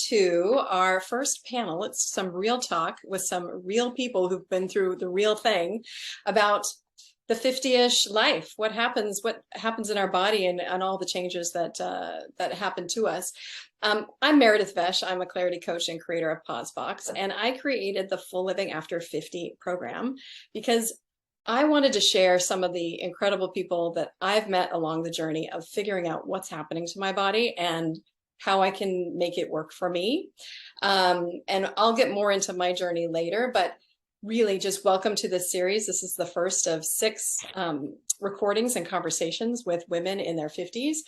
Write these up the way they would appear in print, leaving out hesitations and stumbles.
to our first panel. It's some real talk with some real people who've been through the real thing about the 50-ish life. What happens in our body and all the changes that happen to us. I'm Meredith Vaish. I'm a clarity coach and creator of PauseboX, and I created the Full Living After 50 program because I wanted to share some of the incredible people that I've met along the journey of figuring out what's happening to my body and how I can make it work for me. And I'll get more into my journey later, but really just welcome to this series. This is the first of 6 recordings and conversations with women in their 50s.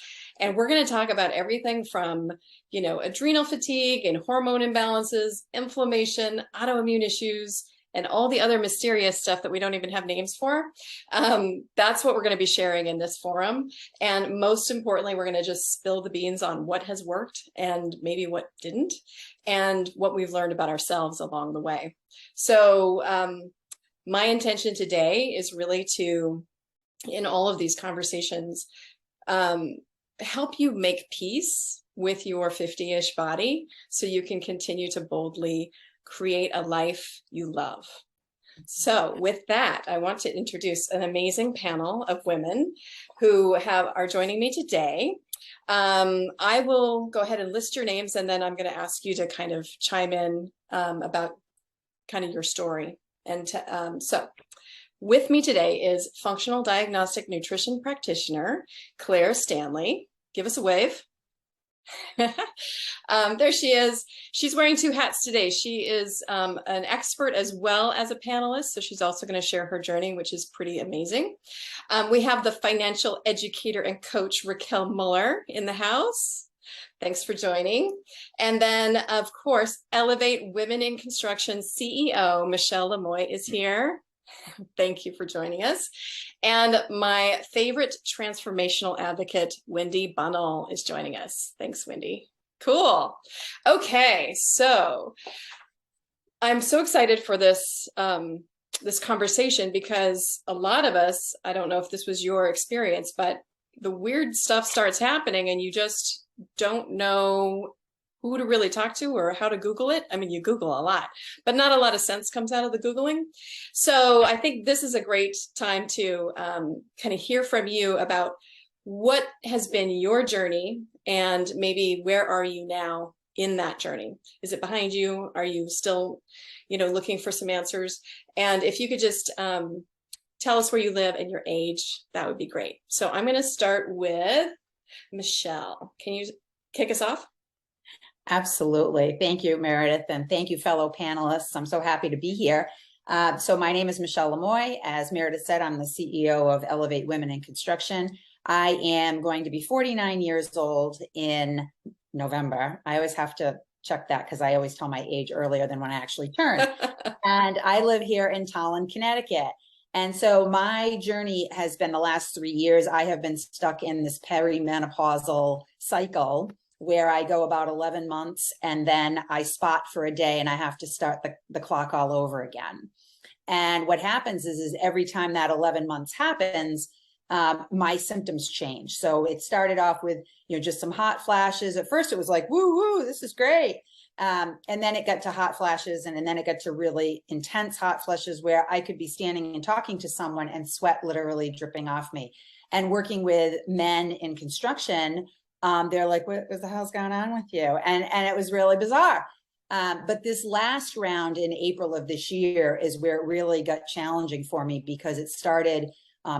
And we're going to talk about everything from, adrenal fatigue and hormone imbalances, inflammation, autoimmune issues, and all the other mysterious stuff that we don't even have names for. That's what we're going to be sharing in this forum. And most importantly, we're going to just spill the beans on what has worked and maybe what didn't, and what we've learned about ourselves along the way. So my intention today is really to, in all of these conversations, help you make peace with your 50-ish body so you can continue to boldly create a life you love. So with that, I want to introduce an amazing panel of women who are joining me today. I will go ahead and list your names, and then I'm going to ask you to kind of chime in about kind of your story. And so with me today is functional diagnostic nutrition practitioner, Claire Stanley. Give us a wave. There she is. She's wearing 2 hats today. She is an expert as well as a panelist, so she's also going to share her journey, which is pretty amazing. We have the financial educator and coach Raquel Muller in the house. Thanks for joining. And then, of course, Elevate Women in Construction CEO Michelle Lemoi is here. Thank you for joining us. And my favorite transformational advocate, Wendy Bunnell, is joining us. Thanks, Wendy. Cool. Okay, so I'm so excited for this this conversation because a lot of us, I don't know if this was your experience, but the weird stuff starts happening and you just don't know who to really talk to or how to Google it. I mean, you Google a lot, but not a lot of sense comes out of the Googling. So I think this is a great time to kind of hear from you about what has been your journey and maybe where are you now in that journey? Is it behind you? Are you still, looking for some answers? And if you could just tell us where you live and your age, that would be great. So I'm going to start with Michelle. Can you kick us off? Absolutely. Thank you, Meredith, and thank you, fellow panelists. I'm so happy to be here. So my name is Michelle Lemoi. As Meredith said, I'm the CEO of Elevate Women in Construction. I am going to be 49 years old in November. I always have to check that because I always tell my age earlier than when I actually turn. And I live here in Tallinn, Connecticut. And so my journey has been the last 3 years. I have been stuck in this perimenopausal cycle where I go about 11 months and then I spot for a day and I have to start the clock all over again. And what happens is every time that 11 months happens, my symptoms change. So it started off with, just some hot flashes. At first it was like, woo, woo, this is great. And then it got to hot flashes and then it got to really intense hot flashes where I could be standing and talking to someone and sweat literally dripping off me. And working with men in construction, they're like, what the hell's going on with you? And it was really bizarre. But this last round in April of this year is where it really got challenging for me because it started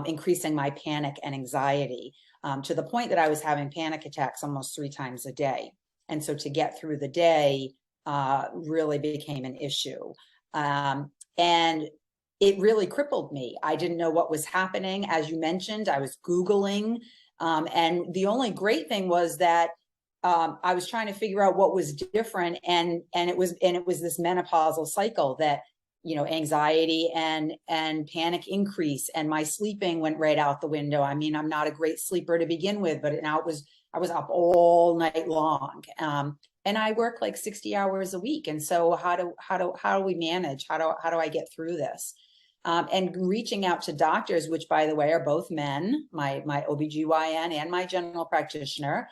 increasing my panic and anxiety to the point that I was having panic attacks almost 3 times a day. And so to get through the day really became an issue. And it really crippled me. I didn't know what was happening. As you mentioned, I was Googling. And the only great thing was that I was trying to figure out what was different, and it was this menopausal cycle that anxiety and panic increase, and my sleeping went right out the window. I mean, I'm not a great sleeper to begin with, but now I was up all night long, and I work like 60 hours a week. And so how do we manage? How do I get through this? And reaching out to doctors, which by the way are both men, my OBGYN and my general practitioner.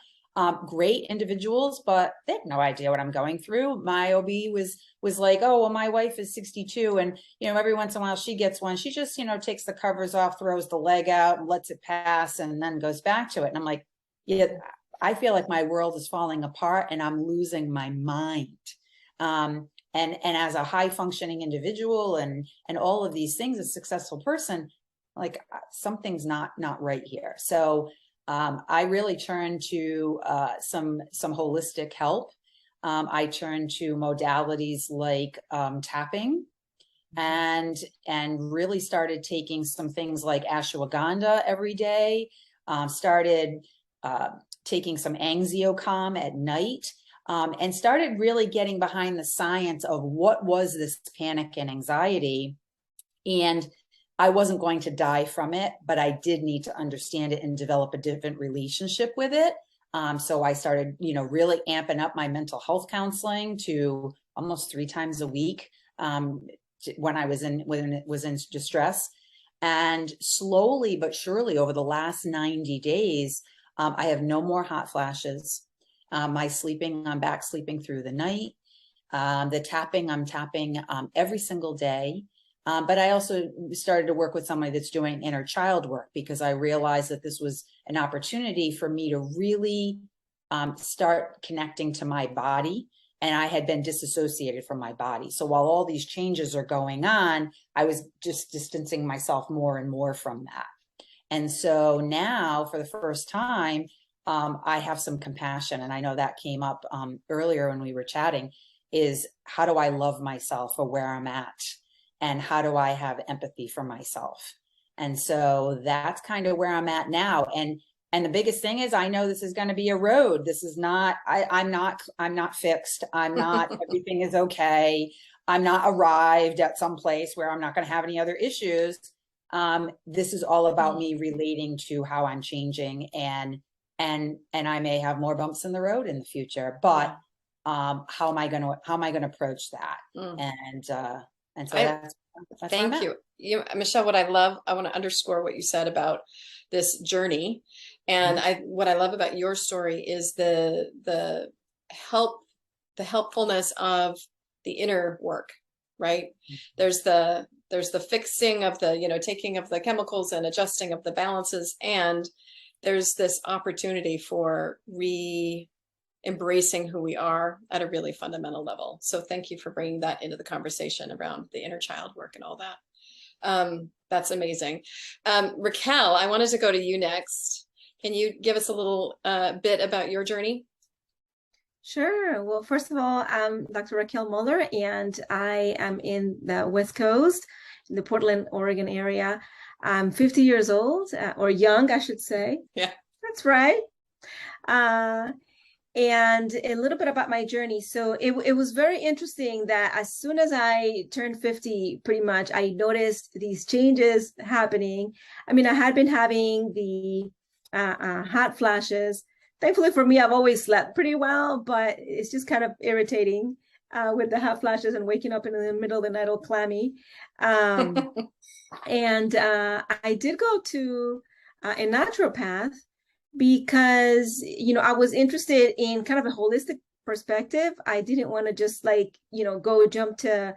great individuals, but they had no idea what I'm going through. My OB was like, oh, well, my wife is 62, and every once in a while she gets one. She just takes the covers off, throws the leg out, and lets it pass, and then goes back to it. And I'm like, yeah, I feel like my world is falling apart, and I'm losing my mind. And as a high functioning individual, and all of these things, a successful person, like something's not right here. So I really turned to some holistic help. I turned to modalities like tapping, and really started taking some things like ashwagandha every day. Started taking some angiocomm at night, and started really getting behind the science of what was this panic and anxiety. And I wasn't going to die from it, but I did need to understand it and develop a different relationship with it. So I started, really amping up my mental health counseling to almost 3 times a week when I was in distress. And slowly but surely, over the last 90 days, I have no more hot flashes. My sleeping, I'm back sleeping through the night. The tapping, I'm tapping every single day. But I also started to work with somebody that's doing inner child work, because I realized that this was an opportunity for me to really start connecting to my body. And I had been disassociated from my body. So while all these changes are going on, I was just distancing myself more and more from that. And so now, for the first time, I have some compassion. And I know that came up earlier when we were chatting, is how do I love myself for where I'm at? And how do I have empathy for myself? And so that's kind of where I'm at now. And the biggest thing is, I know this is going to be a road. This is not, I'm not fixed. I'm not, everything is okay. I'm not arrived at some place where I'm not going to have any other issues. This is all about me relating to how I'm changing, and I may have more bumps in the road in the future, but how am I going to approach that? And so that's thank you. Michelle, what I want to underscore what you said about this journey. And what I love about your story is the helpfulness of the inner work, right? There's the fixing of the, taking of the chemicals and adjusting of the balances. And there's this opportunity for embracing who we are at a really fundamental level. So thank you for bringing that into the conversation around the inner child work and all that. That's amazing. Raquel, I wanted to go to you next. Can you give us a little bit about your journey? Sure. Well, first of all, I'm Dr. Raquel Muller, and I am in the West Coast, in the Portland, Oregon area. I'm 50 years old, or young, I should say. Yeah, that's right. And a little bit about my journey. So it was very interesting that as soon as I turned 50, pretty much, I noticed these changes happening. I mean, I had been having the hot flashes. Thankfully for me, I've always slept pretty well, but it's just kind of irritating with the hot flashes and waking up in the middle of the night all clammy. And I did go to a naturopath, because, I was interested in kind of a holistic perspective. I didn't want to just go jump to,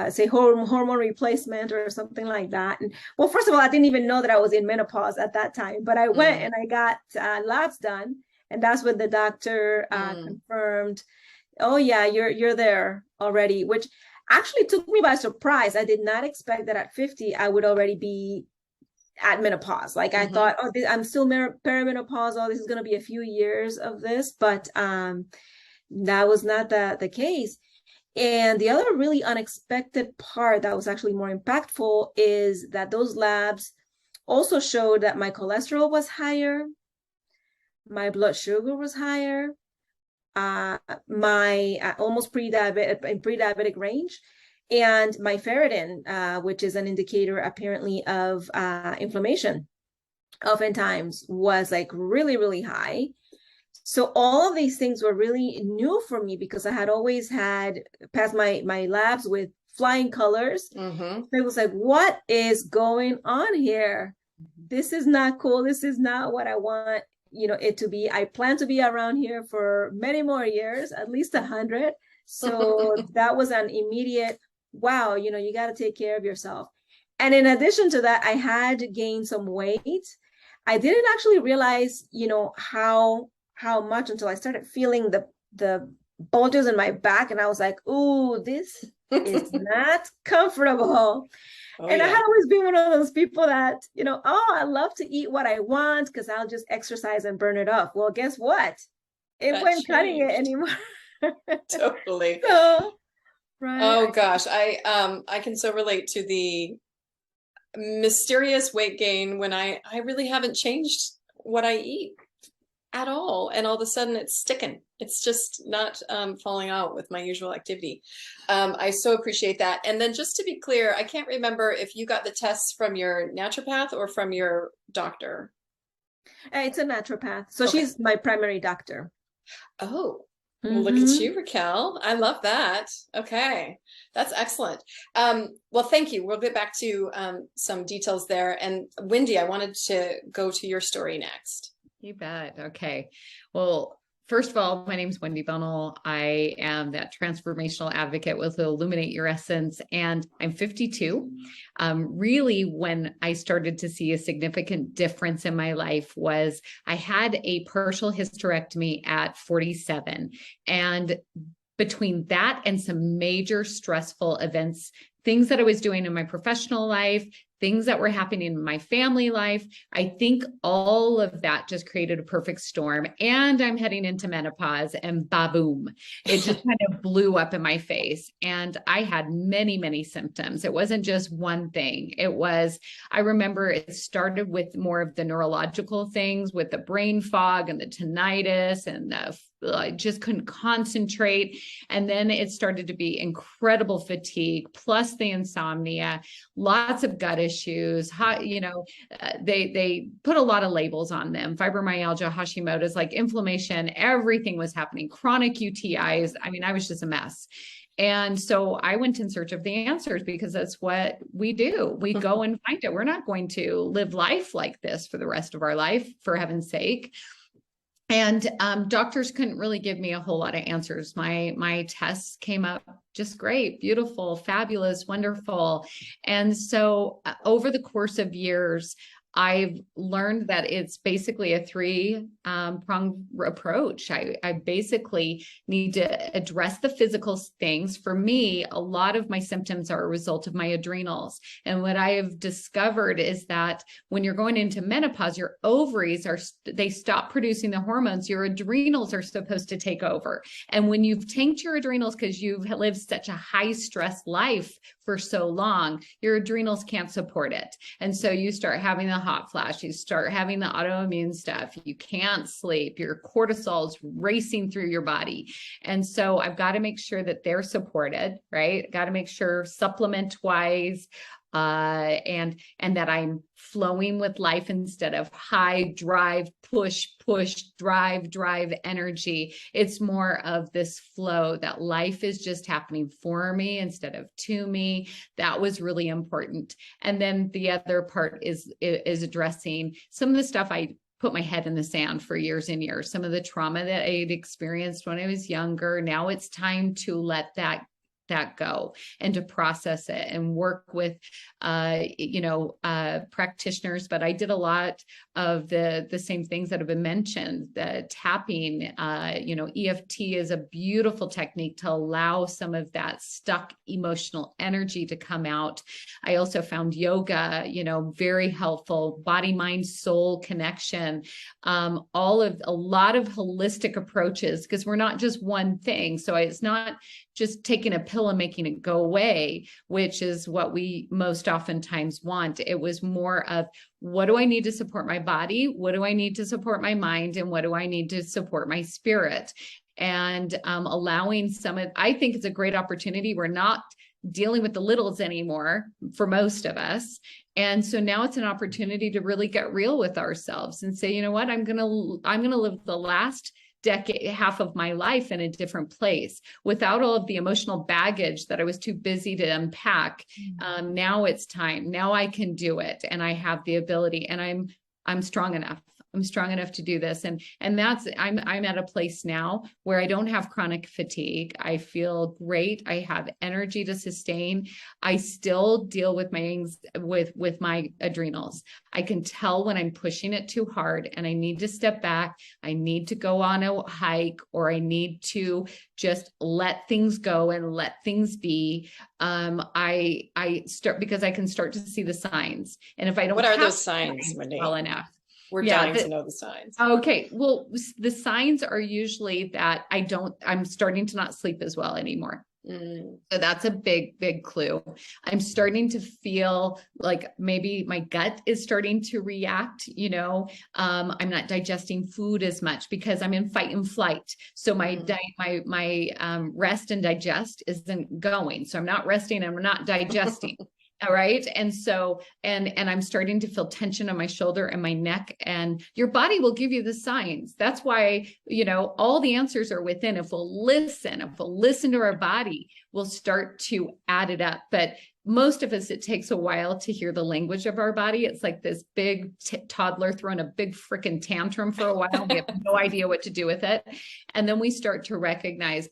say, hormone replacement or something like that. And well, first of all, I didn't even know that I was in menopause at that time, but I went and I got labs done. And that's when the doctor confirmed, oh yeah, you're there already, which actually took me by surprise. I did not expect that at 50, I would already be at menopause. I thought, oh, I'm still perimenopausal. This is going to be a few years of this, but that was not the case. And the other really unexpected part that was actually more impactful is that those labs also showed that my cholesterol was higher, my blood sugar was higher, my almost pre-diabetic range, and my ferritin, which is an indicator apparently of inflammation, oftentimes was really, really high. So all of these things were really new for me, because I had always had passed my labs with flying colors. It was like, what is going on here? This is not cool. This is not what I want, it to be. I plan to be around here for many more years, at least 100. So that was an immediate, wow, you got to take care of yourself. And in addition to that, I had gained some weight. I didn't actually realize, how much until I started feeling the bulges in my back, and I was like, "Ooh, this is not comfortable." Oh, And I yeah. had always been one of those people that, I love to eat what I want because I'll just exercise and burn it off. Well, guess what? It That wasn't cutting it changed. anymore. Totally. So, right. Oh gosh, I can so relate to the mysterious weight gain when I really haven't changed what I eat at all, and all of a sudden it's sticking. It's just not falling out with my usual activity. I so appreciate that. And then just to be clear, I can't remember if you got the tests from your naturopath or from your doctor. It's a naturopath. So Okay. she's my primary doctor. Oh, well, look at you, Raquel. I love that. Okay, that's excellent. Well, thank you. We'll get back to some details there. And Wendy, I wanted to go to your story next. You bet. Okay. Well, first of all, my name is Wendy Bunnell. I am that transformational advocate with Illuminate Your Essence, and I'm 52. Really, when I started to see a significant difference in my life was I had a partial hysterectomy at 47. And between that and some major stressful events, things that I was doing in my professional life, things that were happening in my family life, I think all of that just created a perfect storm. And I'm heading into menopause, and ba-boom, it just kind of blew up in my face. And I had many, many symptoms. It wasn't just one thing. I remember it started with more of the neurological things, with the brain fog and the tinnitus, and I just couldn't concentrate. And then it started to be incredible fatigue, plus the insomnia, lots of gut issues. They put a lot of labels on them: fibromyalgia, Hashimoto's, like inflammation, everything was happening, chronic UTIs. I mean, I was just a mess. And so I went in search of the answers, because that's what we do. We go and find it. We're not going to live life like this for the rest of our life, for heaven's sake. And doctors couldn't really give me a whole lot of answers. My tests came up just great, beautiful, fabulous, wonderful. And so over the course of years, I've learned that it's basically a three-pronged approach. I basically need to address the physical things. For me, a lot of my symptoms are a result of my adrenals. And what I have discovered is that when you're going into menopause, your ovaries they stop producing the hormones. Your adrenals are supposed to take over. And when you've tanked your adrenals because you've lived such a high stress life for so long, your adrenals can't support it. And so you start having the hot flash, you start having the autoimmune stuff, you can't sleep, your cortisol's racing through your body. And so I've got to make sure that they're supported, right? Got to make sure supplement wise, and that I'm flowing with life instead of high drive, push, drive energy. It's more of this flow, that life is just happening for me instead of to me. That was really important. And then the other part is addressing some of the stuff I put my head in the sand for years and years. Some of the trauma that I'd experienced when I was younger. Now it's time to let that go and to process it and work with, practitioners. But I did a lot of the same things that have been mentioned. The tapping, EFT is a beautiful technique to allow some of that stuck emotional energy to come out. I also found yoga, very helpful. Body, mind, soul connection, a lot of holistic approaches, because we're not just one thing. So it's not just taking a pill and making it go away, which is what we most oftentimes want. It was more of, what do I need to support my body? What do I need to support my mind? And what do I need to support my spirit? And allowing I think it's a great opportunity. We're not dealing with the littles anymore for most of us. And so now it's an opportunity to really get real with ourselves and say, you know what, I'm going to live the last half of my life in a different place without all of the emotional baggage that I was too busy to unpack. Now it's time. Now I can do it. And I have the ability, and I'm strong enough. I'm strong enough to do this. And that's, I'm at a place now where I don't have chronic fatigue. I feel great. I have energy to sustain. I still deal with with my adrenals. I can tell when I'm pushing it too hard and I need to step back. I need to go on a hike, or I need to just let things go and let things be. I start, because I can start to see the signs. And if I don't, what are those signs, Wendy? Well enough. We're dying to know the signs. Okay. Well, the signs are usually that I'm starting to not sleep as well anymore. So that's a big, big clue. I'm starting to feel like maybe my gut is starting to react, I'm not digesting food as much because I'm in fight and flight. So my rest and digest isn't going. So I'm not resting and I'm not digesting. All right. And so, and I'm starting to feel tension on my shoulder and my neck, and your body will give you the signs. That's why, all the answers are within. If we'll listen to our body, we'll start to add it up. But most of us, it takes a while to hear the language of our body. It's like this big toddler throwing a big freaking tantrum for a while. We have no idea what to do with it. And then we start to recognize,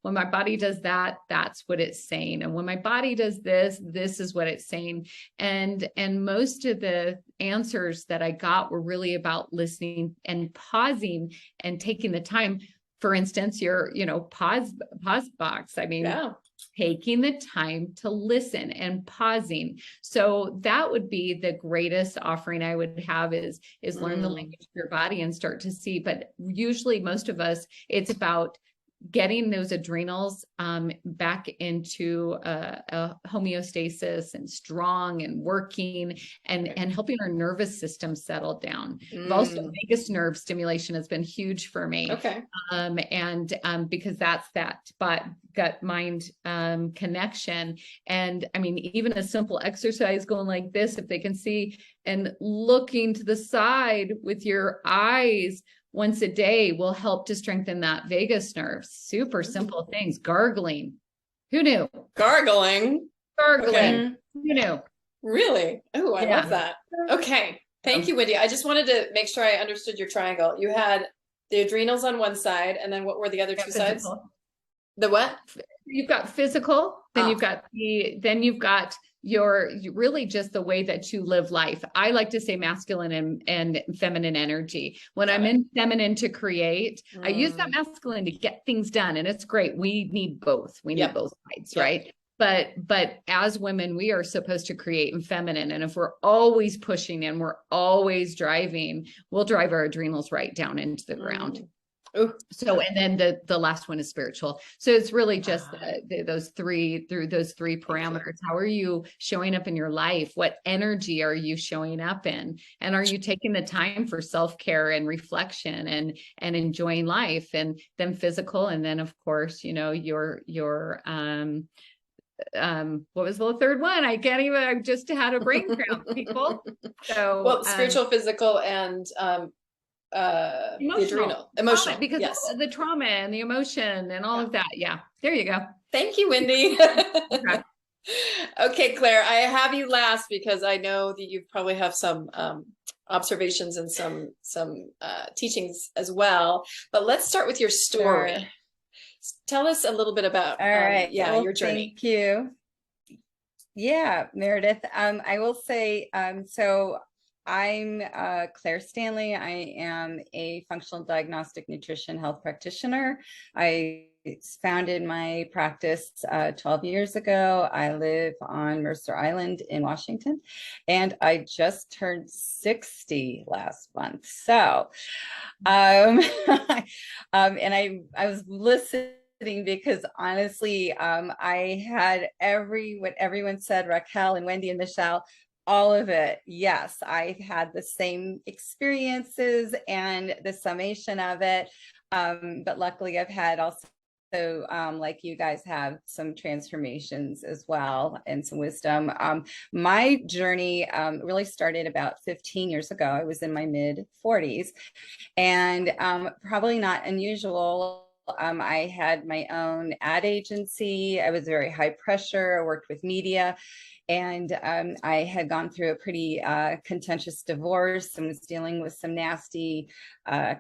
when my body does that, that's what it's saying. And when my body does this, this is what it's saying. And most of the answers that I got were really about listening and pausing and taking the time. For instance, your, pause box. I mean, yeah. Taking the time to listen and pausing. So that would be the greatest offering I would have is learn the language of your body and start to see. But usually most of us, it's about getting those adrenals back into a homeostasis and strong and working and helping our nervous system settle down. Also, vagus nerve stimulation has been huge for me. Okay. Because that's that gut mind connection. And I mean, even a simple exercise going like this, if they can see, and looking to the side with your eyes once a day will help to strengthen that vagus nerve. Super simple things. Gargling. Who knew? Gargling. Okay. Who knew? Really? Oh, I love that. Okay. Thank you, Wendy. I just wanted to make sure I understood your triangle. You had the adrenals on one side, and then what were the other two sides? The what? You've got physical, then you've got your really just the way that you live life. I like to say masculine and feminine energy. When I'm in feminine to create, I use that masculine to get things done. And it's great. We need both. We need both sides, right? But as women, we are supposed to create in feminine. And if we're always pushing and we're always driving, we'll drive our adrenals right down into the ground. So, and then the last one is spiritual. So it's really just those three parameters. How are you showing up in your life? What energy are you showing up in? And are you taking the time for self-care and reflection and enjoying life? And then physical. And then of course, your what was the third one? I can't even, I just had a brain cramp, people. So, well, spiritual, physical, and, emotional, because the trauma and the emotion and all of that. Yeah. There you go. Thank you, Wendy. Okay, Claire, I have you last because I know that you probably have some, observations and some teachings as well, but let's start with your story. Sure. Tell us a little bit about, your journey. Thank you. Yeah, Meredith. I will say, so I'm Claire Stanley. I am a functional diagnostic nutrition health practitioner. I founded my practice 12 years ago. I live on Mercer Island in Washington, and I just turned 60 last month. So, and I was listening because honestly, I had what everyone said, Raquel and Wendy and Michelle, all of it. Yes, I've had the same experiences and the summation of it. But luckily I've had also, like you guys have, some transformations as well and some wisdom. My journey really started about 15 years ago. I was in my mid 40s, and probably not unusual I had my own ad agency. I was very high pressure. I worked with media, and I had gone through a pretty contentious divorce and was dealing with some nasty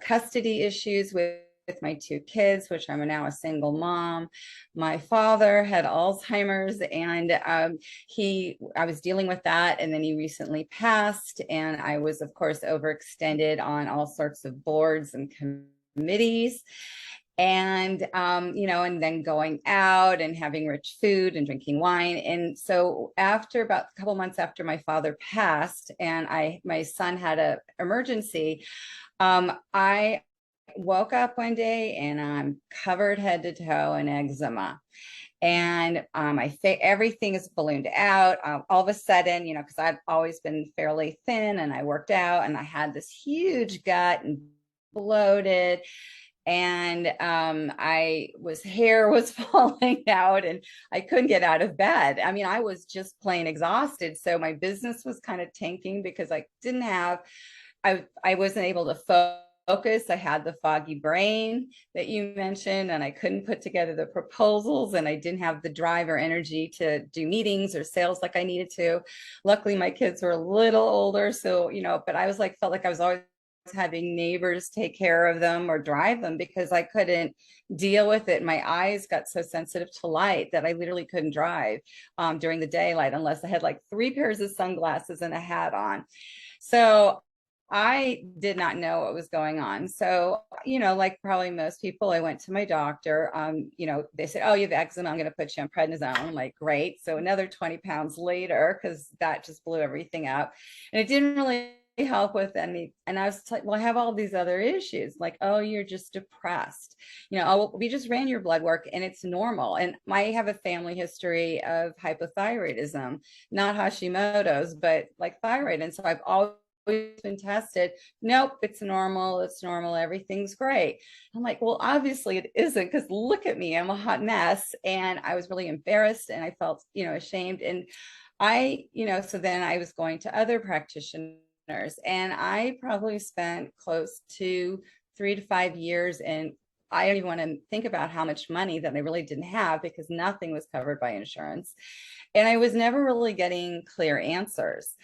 custody issues with my two kids, which I'm now a single mom. My father had Alzheimer's, and I was dealing with that, and then he recently passed, and I was, of course, overextended on all sorts of boards and committees. And and then going out and having rich food and drinking wine. And so after about a couple months after my father passed, and my son had an emergency, I woke up one day and I'm covered head to toe in eczema. And everything is ballooned out. All of a sudden, because I've always been fairly thin and I worked out, and I had this huge gut and bloated, and hair was falling out, and I couldn't get out of bed. I mean, I was just plain exhausted. So my business was kind of tanking because I wasn't able to focus. I had the foggy brain that you mentioned, and I couldn't put together the proposals, and I didn't have the drive or energy to do meetings or sales like I needed to. Luckily, my kids were a little older, so, but I felt like I was always having neighbors take care of them or drive them because I couldn't deal with it. My eyes got so sensitive to light that I literally couldn't drive during the daylight unless I had like 3 pairs of sunglasses and a hat on. So I did not know what was going on. So, like probably most people, I went to my doctor. They said, "Oh, you have eczema. I'm going to put you on prednisone." I'm like, great. So another 20 pounds later, because that just blew everything up. And it didn't really help with any. And I was like, well, I have all these other issues. Like, oh, you're just depressed. We just ran your blood work and it's normal. And I have a family history of hypothyroidism, not Hashimoto's, but like thyroid. And so I've always been tested. Nope, it's normal. Everything's great. I'm like, well, obviously it isn't, because look at me, I'm a hot mess. And I was really embarrassed, and I felt, ashamed. And so then I was going to other practitioners, and I probably spent close to 3 to 5 years, and I don't even want to think about how much money that I really didn't have because nothing was covered by insurance. And I was never really getting clear answers.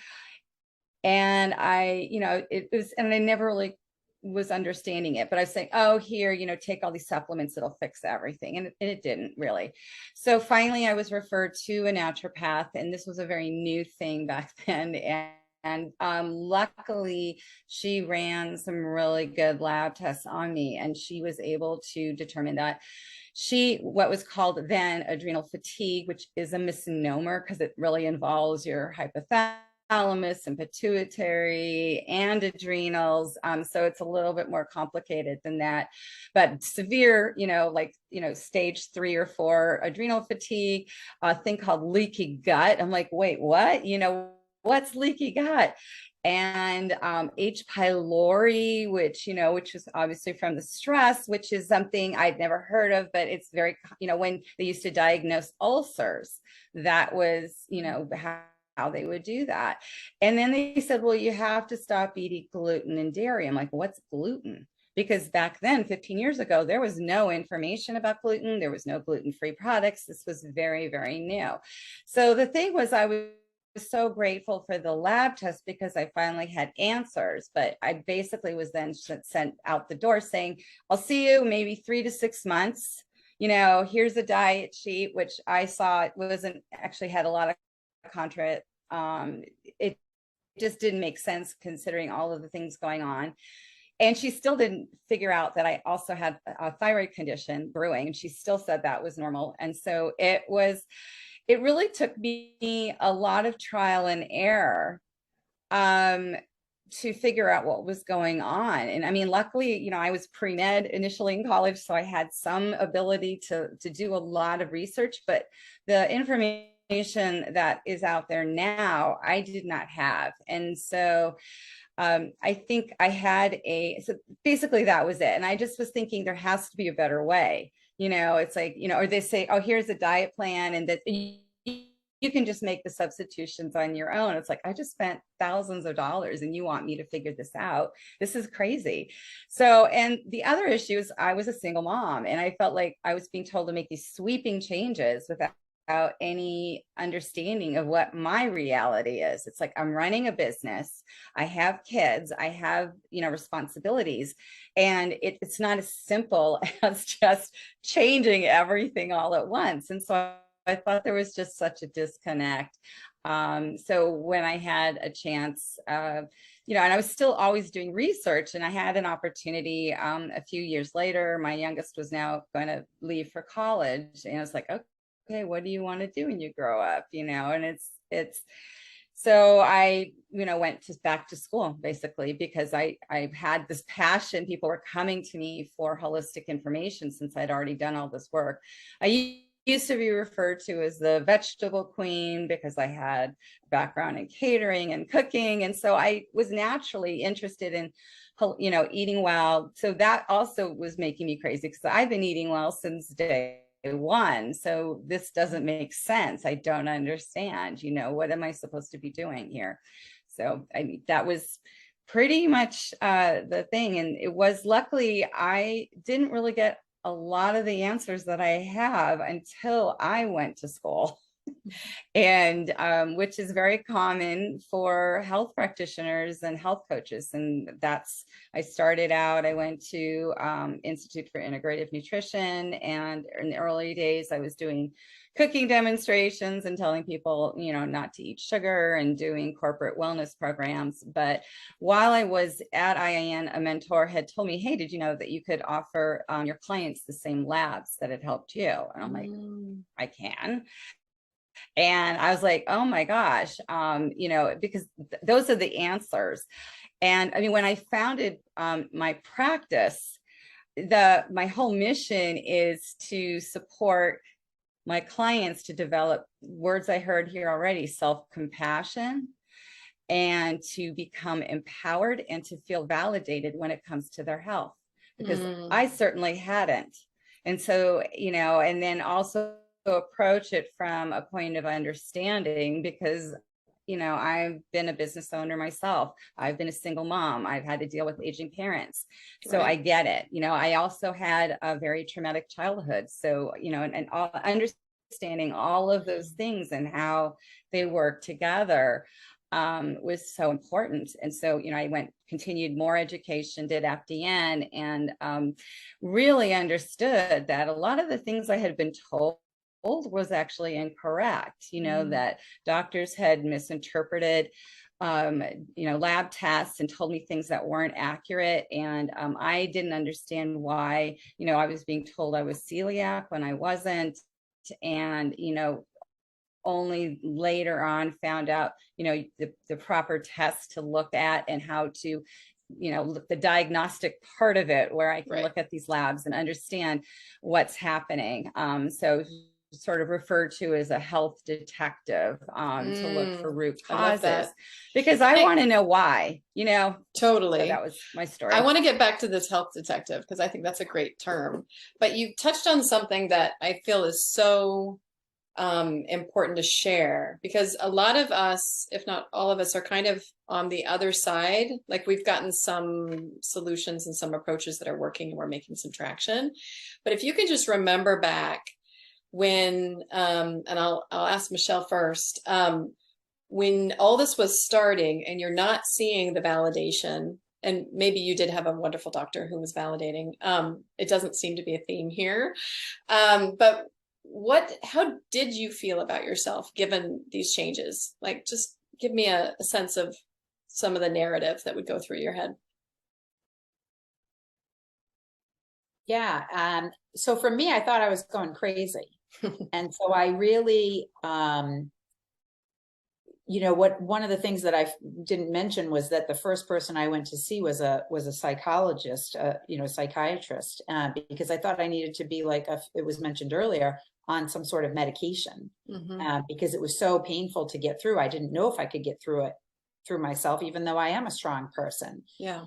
And I never really was understanding it, but I was saying, oh, here, take all these supplements, it'll fix everything. And it didn't really. So finally I was referred to a naturopath, and this was a very new thing back then. And luckily she ran some really good lab tests on me, and she was able to determine that what was called then adrenal fatigue, which is a misnomer because it really involves your hypothalamus and pituitary and adrenals. So it's a little bit more complicated than that, but severe, stage 3 or 4 adrenal fatigue, a thing called leaky gut. I'm like, wait, what? What's leaky gut? And H. pylori, which is obviously from the stress, which is something I'd never heard of, but it's very, when they used to diagnose ulcers, that was, how they would do that. And then they said, well, you have to stop eating gluten and dairy. I'm like, what's gluten? Because back then, 15 years ago, there was no information about gluten. There was no gluten-free products. This was very, very new. So the thing was, I was so grateful for the lab test because I finally had answers, but I basically was then sent out the door saying, I'll see you maybe 3 to 6 months. Here's a diet sheet, which I saw it wasn't actually had a lot of it just didn't make sense considering all of the things going on. And she still didn't figure out that I also had a thyroid condition brewing, and she still said that was normal. And so it really took me a lot of trial and error to figure out what was going on. And I mean, luckily, I was pre-med initially in college, so I had some ability to do a lot of research, but the information that is out there now, I did not have. And so I think I had so basically that was it. And I just was thinking there has to be a better way. It's like, or they say, oh, here's a diet plan, and that you can just make the substitutions on your own. It's like, I just spent thousands of dollars and you want me to figure this out. This is crazy. So, and the other issue is I was a single mom and I felt like I was being told to make these sweeping changes without any understanding of what my reality is. It's like, I'm running a business, I have kids, I have, responsibilities, and it's not as simple as just changing everything all at once. And so I thought there was just such a disconnect. So when I had a chance, and I was still always doing research, and I had an opportunity a few years later. My youngest was now going to leave for college, and I was like, okay, what do you want to do when you grow up? And it's so I, went back to school basically, because I had this passion. People were coming to me for holistic information since I'd already done all this work. I used to be referred to as the vegetable queen because I had a background in catering and cooking. And so I was naturally interested in, eating well. So that also was making me crazy because I've been eating well since day one. So this doesn't make sense. I don't understand, what am I supposed to be doing here? So that was pretty much the thing. And it was, luckily, I didn't really get a lot of the answers that I have until I went to school. And which is very common for health practitioners and health coaches. And I started out, I went to Institute for Integrative Nutrition, and in the early days I was doing cooking demonstrations and telling people, not to eat sugar, and doing corporate wellness programs. But while I was at IIN, a mentor had told me, hey, did you know that you could offer your clients the same labs that had helped you? And I'm like, I can. And I was like, oh my gosh, because those are the answers. And when I founded my practice, my whole mission is to support my clients to develop words I heard here already: self-compassion, and to become empowered and to feel validated when it comes to their health, because I certainly hadn't. And so, and then also approach it from a point of understanding, because I've been a business owner myself. I've been a single mom. I've had to deal with aging parents. So I get it. I also had a very traumatic childhood. So, and understanding all of those things and how they work together was so important. And so, I continued more education, did FDN, and really understood that a lot of the things I had been told was actually incorrect, that doctors had misinterpreted, lab tests and told me things that weren't accurate. And I didn't understand why, I was being told I was celiac when I wasn't. And, only later on found out, the proper tests to look at and how to, the diagnostic part of it, where I can look at these labs and understand what's happening. So sort of referred to as a health detective to look for root causes, because I want to know why, Totally. So that was my story. I want to get back to this health detective because I think that's a great term, but you touched on something that I feel is so important to share, because a lot of us, if not all of us, are kind of on the other side. Like, we've gotten some solutions and some approaches that are working and we're making some traction. But if you can just remember back when, and I'll ask Michelle first, when all this was starting and you're not seeing the validation, and maybe you did have a wonderful doctor who was validating, it doesn't seem to be a theme here, but how did you feel about yourself given these changes? Like, just give me a sense of some of the narrative that would go through your head. Yeah. So for me, I thought I was going crazy. And so I really, one of the things that I didn't mention was that the first person I went to see was a psychologist, psychiatrist, because I thought I needed to be, like it was mentioned earlier, on some sort of medication, because it was so painful to get through. I didn't know if I could get through it through myself, even though I am a strong person. Yeah.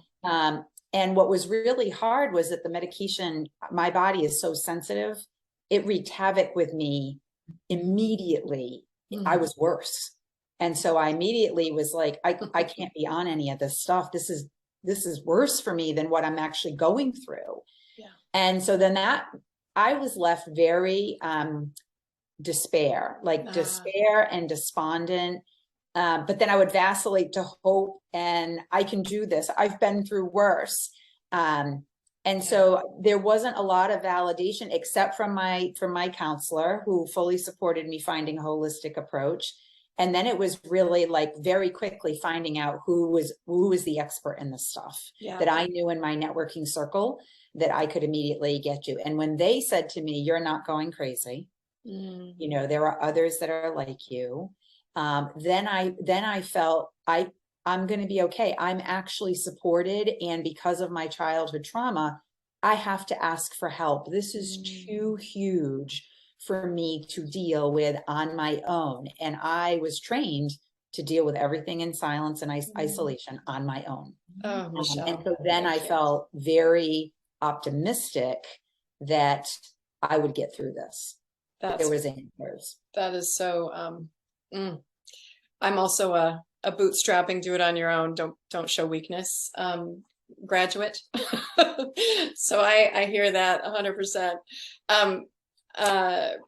And what was really hard was that the medication, my body is so sensitive, it wreaked havoc with me immediately I was worse. And so I immediately was like, I can't be on any of this stuff. This is worse for me than what I'm actually going through. Yeah. And so then I was left very despair and despondent. But then I would vacillate to hope, and I can do this. I've been through worse. And so there wasn't a lot of validation except from my counselor, who fully supported me finding a holistic approach. And then it was really like very quickly finding out who was the expert in this stuff that I knew in my networking circle that I could immediately get to. And when they said to me, "You're not going crazy, you know, there are others that are like you," then I felt I'm going to be okay. I'm actually supported. And because of my childhood trauma, I have to ask for help. This is too huge for me to deal with on my own. And I was trained to deal with everything in silence and isolation on my own. Oh, Michelle. And so then I felt very optimistic that I would get through this. There was answers. That is so, I'm also a bootstrapping, do it on your own, don't show weakness graduate. So I hear that 100%.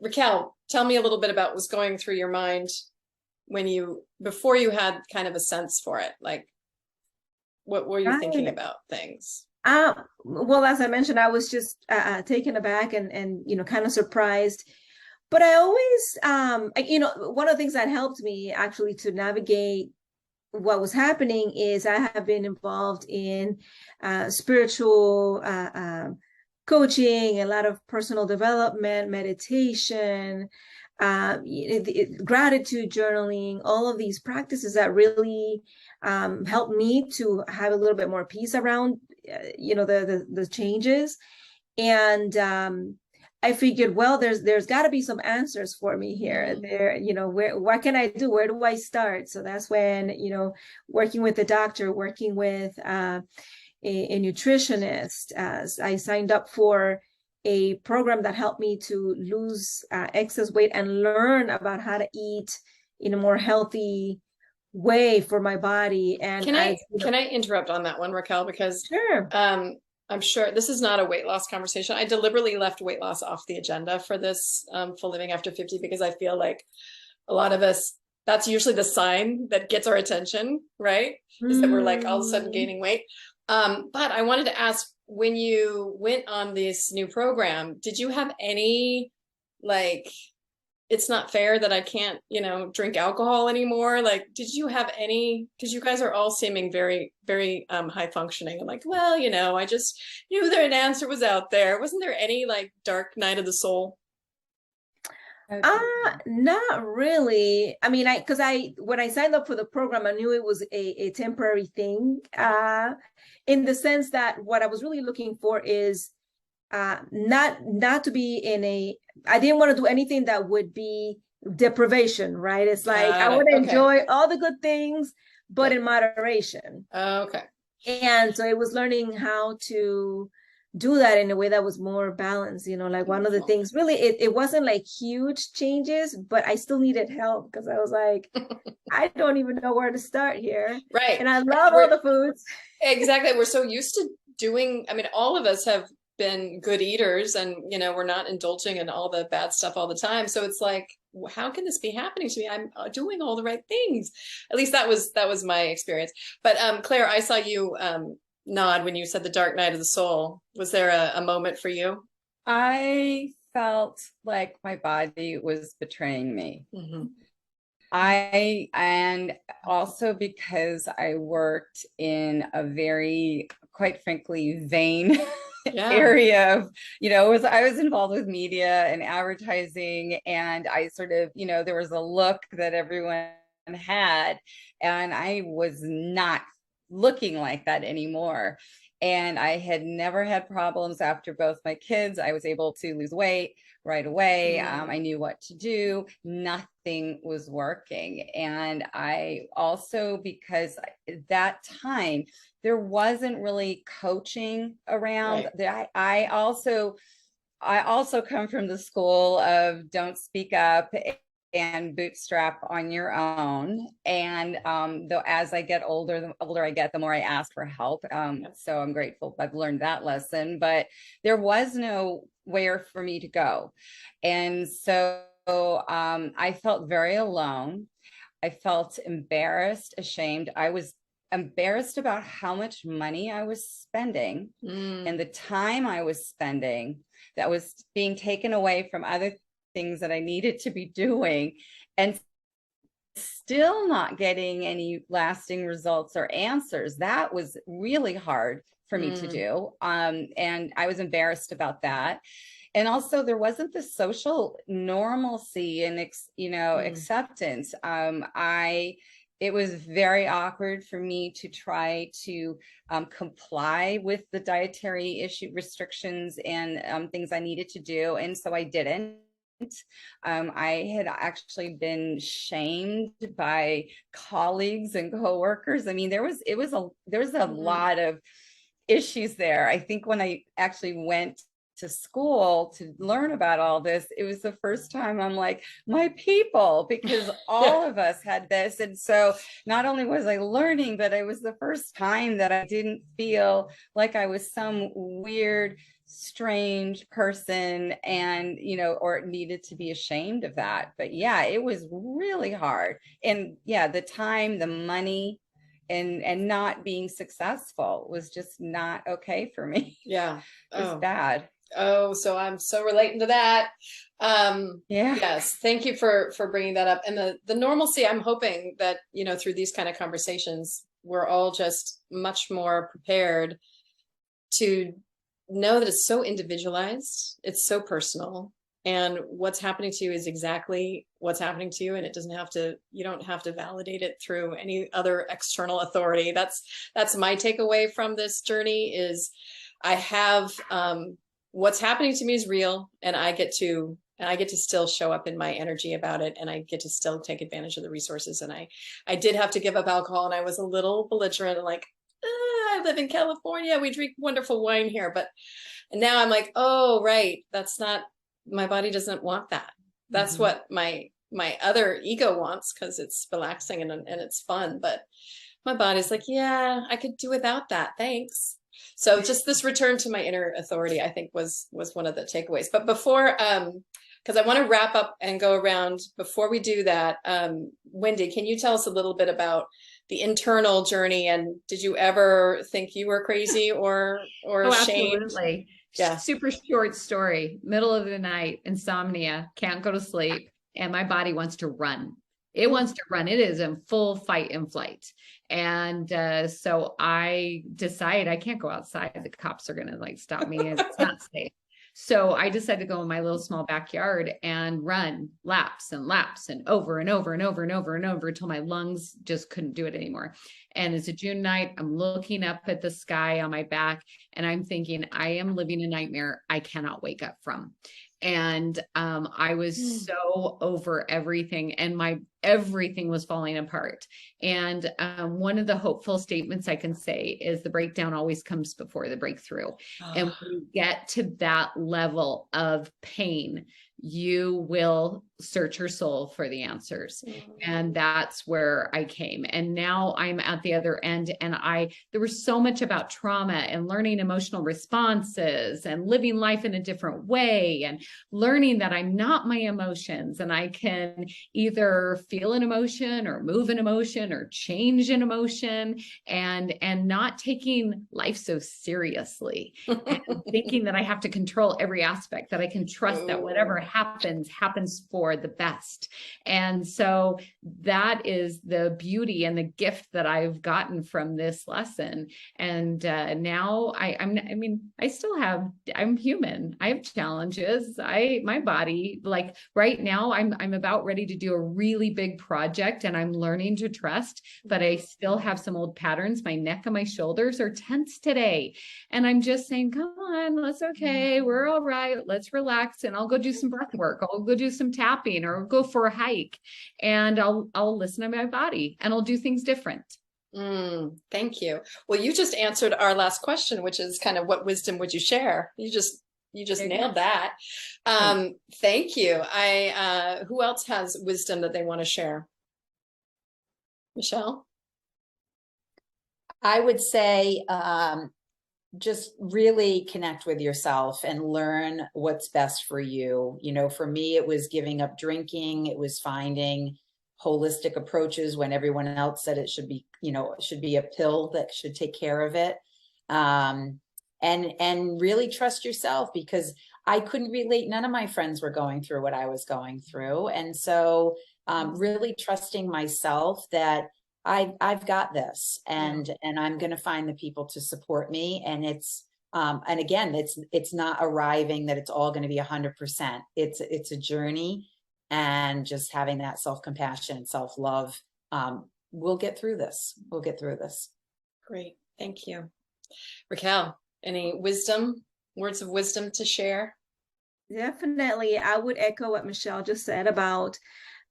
Raquel, tell me a little bit about what's going through your mind before you had kind of a sense for it. Like, what were you thinking about things? Well, as I mentioned, I was just taken aback and you know, kind of surprised. But I always, you know, one of the things that helped me actually to navigate what was happening is I have been involved in spiritual coaching, a lot of personal development, meditation, gratitude journaling, all of these practices that really helped me to have a little bit more peace around, you know, the changes. And I figured, well, there's got to be some answers for me here. There, you know, what can I do? Where do I start? So that's when, you know, working with the doctor, working with a nutritionist, I signed up for a program that helped me to lose excess weight and learn about how to eat in a more healthy way for my body. And can I interrupt on that one, Raquel? Because sure. I'm sure this is not a weight loss conversation. I deliberately left weight loss off the agenda for this Full Living After 50, because I feel like a lot of us, that's usually the sign that gets our attention, right? Is that we're like all of a sudden gaining weight. But I wanted to ask, when you went on this new program, did you have any, like, it's not fair that I can't, you know, drink alcohol anymore? Like, did you have any, because you guys are all seeming very, very high functioning. I'm like, well, you know, I just knew that an answer was out there. Wasn't there any like dark night of the soul? Not really. I mean, when I signed up for the program, I knew it was a temporary thing, in the sense that what I was really looking for is not to be I didn't want to do anything that would be deprivation, right? It's like I want to enjoy all the good things, but in moderation. Okay. And so it was learning how to do that in a way that was more balanced, you know, like one of the things really, it wasn't like huge changes, but I still needed help because I was like, I don't even know where to start here. Right. And I love all the foods. Exactly. We're so used to doing, I mean, all of us have been good eaters, and you know, we're not indulging in all the bad stuff all the time. So it's like, how can this be happening to me? I'm doing all the right things. At least that was my experience. But Claire, I saw you nod when you said the dark night of the soul. Was there a moment for you? I felt like my body was betraying me. And also because I worked in a very, quite frankly, vain area of, you know, I was involved with media and advertising, and I sort of, you know, there was a look that everyone had, and I was not looking like that anymore. And I had never had problems after both my kids. I was able to lose weight right away. I knew what to do. Nothing was working. And I also, because at that time, there wasn't really coaching around. I also come from the school of don't speak up and bootstrap on your own. And though as I get older, the older I get, the more I ask for help. So I'm grateful I've learned that lesson, but there was nowhere for me to go. And so I felt very alone. I felt embarrassed, ashamed. I was embarrassed about how much money I was spending and the time I was spending that was being taken away from other things that I needed to be doing, and still not getting any lasting results or answers. That was really hard for me to do. And I was embarrassed about that. And also there wasn't the social normalcy and, acceptance. It was very awkward for me to try to comply with the dietary restrictions and things I needed to do. And so I didn't. I had actually been shamed by colleagues and coworkers. I mean, there was a lot of issues there. I think when I actually went to school to learn about all this, it was the first time I'm like, my people, because all of us had this. And so not only was I learning, but it was the first time that I didn't feel like I was some weird, strange person and, or needed to be ashamed of that. But yeah, it was really hard. And yeah, the time, the money, and not being successful was just not okay for me. Yeah. It was bad. Oh, so I'm so relating to that. Yeah. Yes. Thank you for bringing that up. And the normalcy, I'm hoping that, through these kind of conversations, we're all just much more prepared to know that it's so individualized, it's so personal, and what's happening to you is exactly what's happening to you. And you don't have to validate it through any other external authority. That's my takeaway from this journey is I have, what's happening to me is real, and I get to still show up in my energy about it, and I get to still take advantage of the resources. And I did have to give up alcohol, and I was a little belligerent and like, I live in California, we drink wonderful wine here. And now I'm like, oh, right, that's not, my body doesn't want that. That's what my other ego wants, because it's relaxing and it's fun. But my body's like, yeah, I could do without that. Thanks. So just this return to my inner authority, I think was one of the takeaways. But before, because I want to wrap up and go around, before we do that, Wendy, can you tell us a little bit about the internal journey? And did you ever think you were crazy or ashamed? Absolutely. Yeah. Super short story. Middle of the night, insomnia, can't go to sleep, and my body wants to run. It wants to run. It is in full fight and flight. And so I decide I can't go outside. The cops are going to stop me. And it's not safe. So I decided to go in my little small backyard and run laps and laps and over and over and over and over and over until my lungs just couldn't do it anymore. And it's a June night. I'm looking up at the sky on my back and I'm thinking, I am living a nightmare I cannot wake up from. And I was so over everything, and everything was falling apart. And one of the hopeful statements I can say is the breakdown always comes before the breakthrough. And when you get to that level of pain, you will search your soul for the answers. And that's where I came. And now I'm at the other end. And there was so much about trauma and learning emotional responses and living life in a different way and learning that I'm not my emotions, and I can either feel an emotion or move an emotion or change an emotion, and not taking life so seriously and thinking that I have to control every aspect, that I can trust that whatever happens for the best. And so that is the beauty and the gift that I've gotten from this lesson. And now I'm human. I have challenges. My body, like right now, I'm about ready to do a really big project and I'm learning to trust, but I still have some old patterns. My neck and my shoulders are tense today. And I'm just saying, come on, that's okay. We're all right. Let's relax. And I'll go do some breath work. I'll go do some tapping or go for a hike, and I'll listen to my body and I'll do things different. Thank you. Well, you just answered our last question, which is kind of what wisdom would you share? You You just There you nailed go. that. Thank you. Who else has wisdom that they want to share? Michelle? I would say just really connect with yourself and learn what's best for you. You know, for me, it was giving up drinking. It was finding holistic approaches when everyone else said it should be, you know, it should be a pill that should take care of it. And really trust yourself, because I couldn't relate. None of my friends were going through what I was going through. And so really trusting myself that I've got this, and I'm going to find the people to support me. And and again, it's not arriving that it's all going to be 100%. It's a journey, and just having that self-compassion and self-love. We'll get through this. We'll get through this. Great. Thank you. Raquel, any words of wisdom to share? Definitely. I would echo what Michelle just said about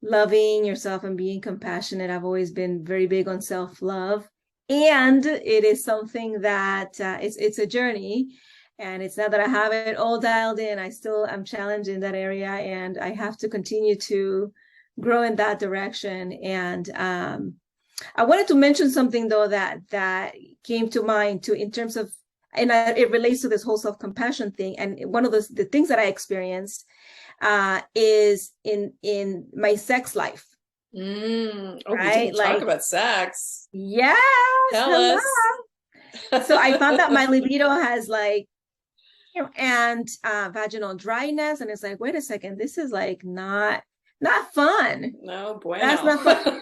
loving yourself and being compassionate. I've always been very big on self-love, and it is something that it's a journey, and it's not that I have it all dialed in. I still am challenged in that area, and I have to continue to grow in that direction. And I wanted to mention something though that came to mind too, in terms of, and it relates to this whole self-compassion thing. And one of the things that I experienced is in my sex life. Oh, right? We didn't talk about sex. Yes. Tell us. So I found that my libido has and vaginal dryness, and it's like, wait a second, this is like not fun. No bueno. That's not fun.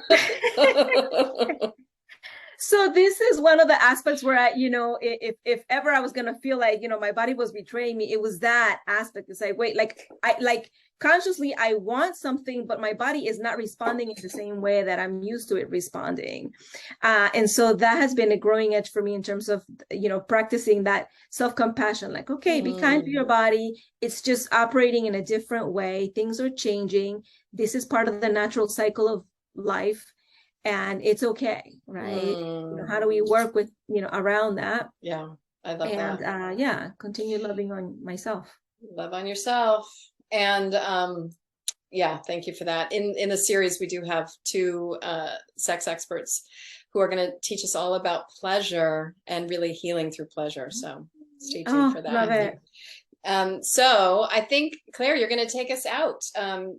So this is one of the aspects where if ever I was gonna feel like, my body was betraying me, it was that aspect. It's like, wait, I consciously I want something, but my body is not responding in the same way that I'm used to it responding. And so that has been a growing edge for me in terms of, practicing that self-compassion. Like, okay, be kind to your body. It's just operating in a different way. Things are changing. This is part of the natural cycle of life. And it's okay, right? How do we work with, around that? Yeah, I love that. And continue loving on myself. Love on yourself. And thank you for that. In the series, we do have two sex experts who are going to teach us all about pleasure and really healing through pleasure. So stay tuned for that. Love it. So I think, Claire, you're going to take us out.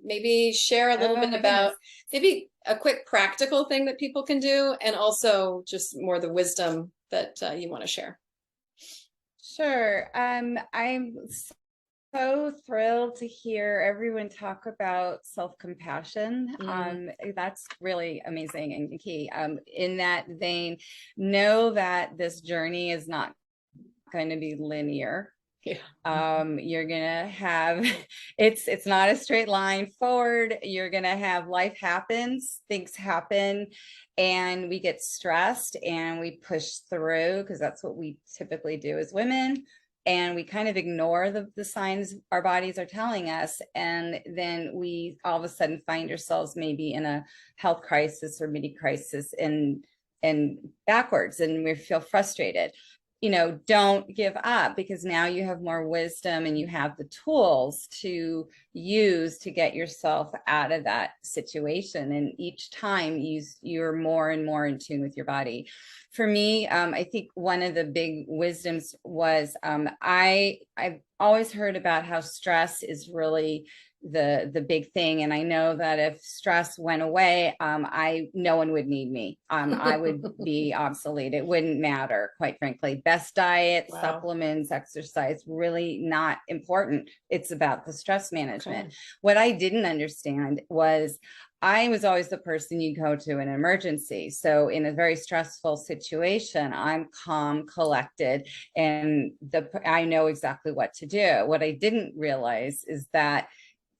Maybe share a little bit about maybe a quick practical thing that people can do, and also just more the wisdom that you want to share. Sure. I'm so thrilled to hear everyone talk about self-compassion. That's really amazing and key. In that vein, know that this journey is not going to be linear. Yeah. You're gonna have it's not a straight line forward. You're gonna have life happens, things happen, and we get stressed and we push through, because that's what we typically do as women. And we kind of ignore the signs our bodies are telling us. And then we all of a sudden find ourselves maybe in a health crisis or midi crisis and backwards, and we feel frustrated. Don't give up, because now you have more wisdom and you have the tools to use to get yourself out of that situation. And each time you're more and more in tune with your body. For me, I think one of the big wisdoms was I've always heard about how stress is really the big thing. And I know that if stress went away, no one would need me. I would be obsolete. It wouldn't matter, quite frankly. Best diet, supplements, exercise, really not important. It's about the stress management. Okay. What I didn't understand was I was always the person you go to in an emergency. So in a very stressful situation, I'm calm, collected, and I know exactly what to do. What I didn't realize is that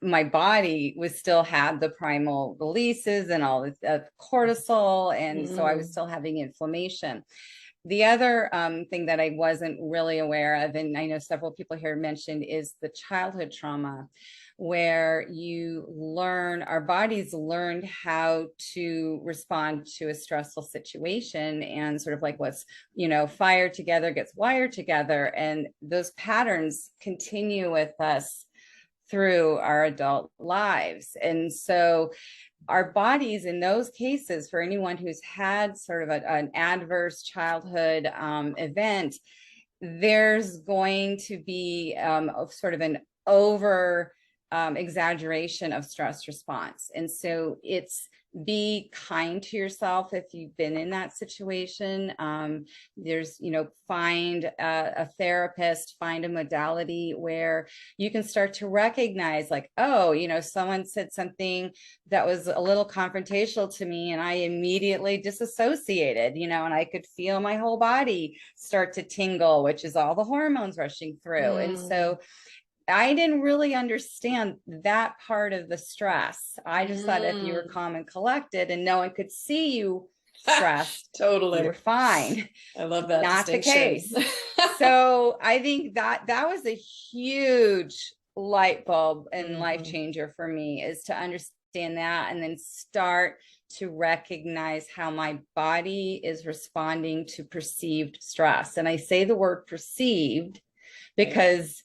my body still had the primal releases and all the cortisol. And so I was still having inflammation. The other thing that I wasn't really aware of, and I know several people here mentioned, is the childhood trauma, where you learn, our bodies learned how to respond to a stressful situation, and sort of like what's, fired together gets wired together. And those patterns continue with us through our adult lives. And so our bodies in those cases, for anyone who's had sort of an adverse childhood event, there's going to be sort of an over exaggeration of stress response. And so be kind to yourself if you've been in that situation. There's, find a therapist, find a modality where you can start to recognize, like, oh, someone said something that was a little confrontational to me, and I immediately disassociated, and I could feel my whole body start to tingle, which is all the hormones rushing through. And so I didn't really understand that part of the stress. I just thought if you were calm and collected and no one could see you stressed, totally, you were fine. I love that. Not the case. So I think that was a huge light bulb and life changer for me, is to understand that, and then start to recognize how my body is responding to perceived stress. And I say the word perceived because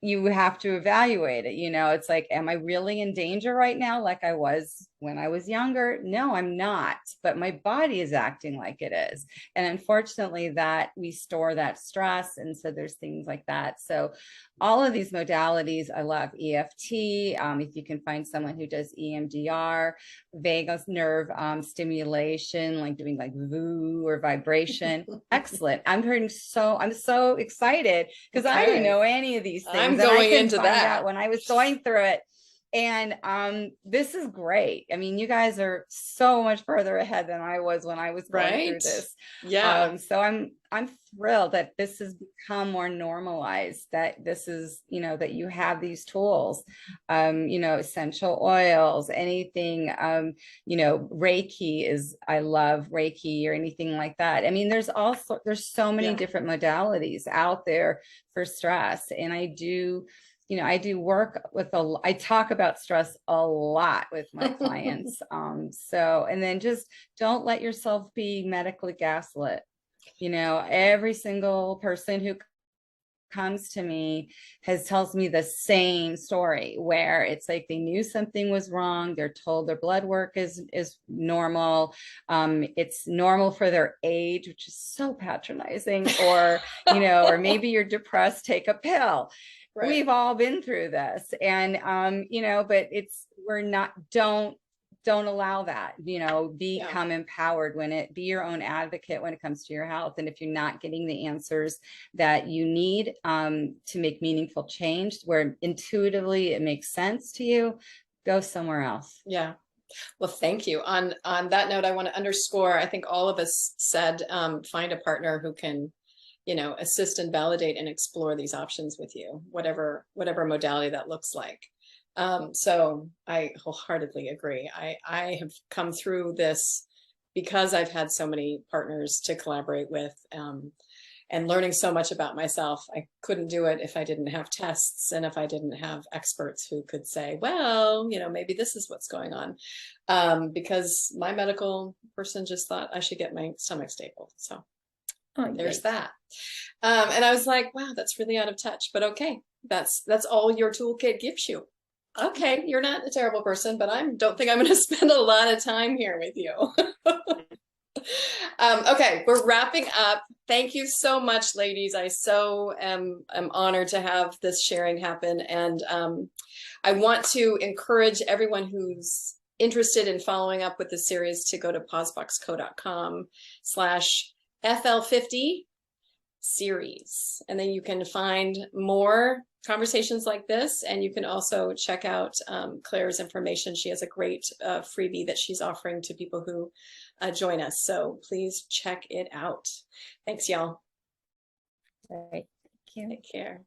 you have to evaluate it. It's like, am I really in danger right now, like I was when I was younger? No, I'm not, but my body is acting like it is. And unfortunately, that we store that stress. And so there's things like that. So all of these modalities, I love EFT. If you can find someone who does EMDR, vagus nerve stimulation, like doing like VOO or vibration, excellent. I'm so excited because I didn't know any of these things. I'm going into that out when I was going through it. And this is great. I mean, you guys are so much further ahead than I was when I was going through this. Yeah. So I'm thrilled that this has become more normalized, that this is, that you have these tools, essential oils, anything, Reiki I love Reiki or anything like that. I mean, there's so many different modalities out there for stress. And I do work with I talk about stress a lot with my clients. And then just don't let yourself be medically gaslit. Every single person who comes to me tells me the same story, where it's like they knew something was wrong. They're told their blood work is normal. It's normal for their age, which is so patronizing, or, or maybe you're depressed, take a pill. Right. We've all been through this, and but don't allow that. Become empowered be your own advocate when it comes to your health. And if you're not getting the answers that you need to make meaningful change, where intuitively it makes sense to you, go somewhere else. Yeah. Well, thank you. On that note, I want to underscore, I think all of us said, find a partner who can assist and validate and explore these options with you, whatever modality that looks like. So I wholeheartedly agree. I have come through this because I've had so many partners to collaborate with, and learning so much about myself. I couldn't do it if I didn't have tests, and if I didn't have experts who could say, well, maybe this is what's going on, because my medical person just thought I should get my stomach stapled. So there's that. And I was like, wow, that's really out of touch, but okay, that's all your toolkit gives you. Okay, you're not a terrible person, but don't think I'm going to spend a lot of time here with you. Okay, we're wrapping up. Thank you so much, ladies. I so am honored to have this sharing happen. And I want to encourage everyone who's interested in following up with the series to go to pauseboxco.com/FL50 series. And then you can find more conversations like this. And you can also check out Claire's information. She has a great freebie that she's offering to people who join us. So please check it out. Thanks, y'all. All right. Thank you. Take care.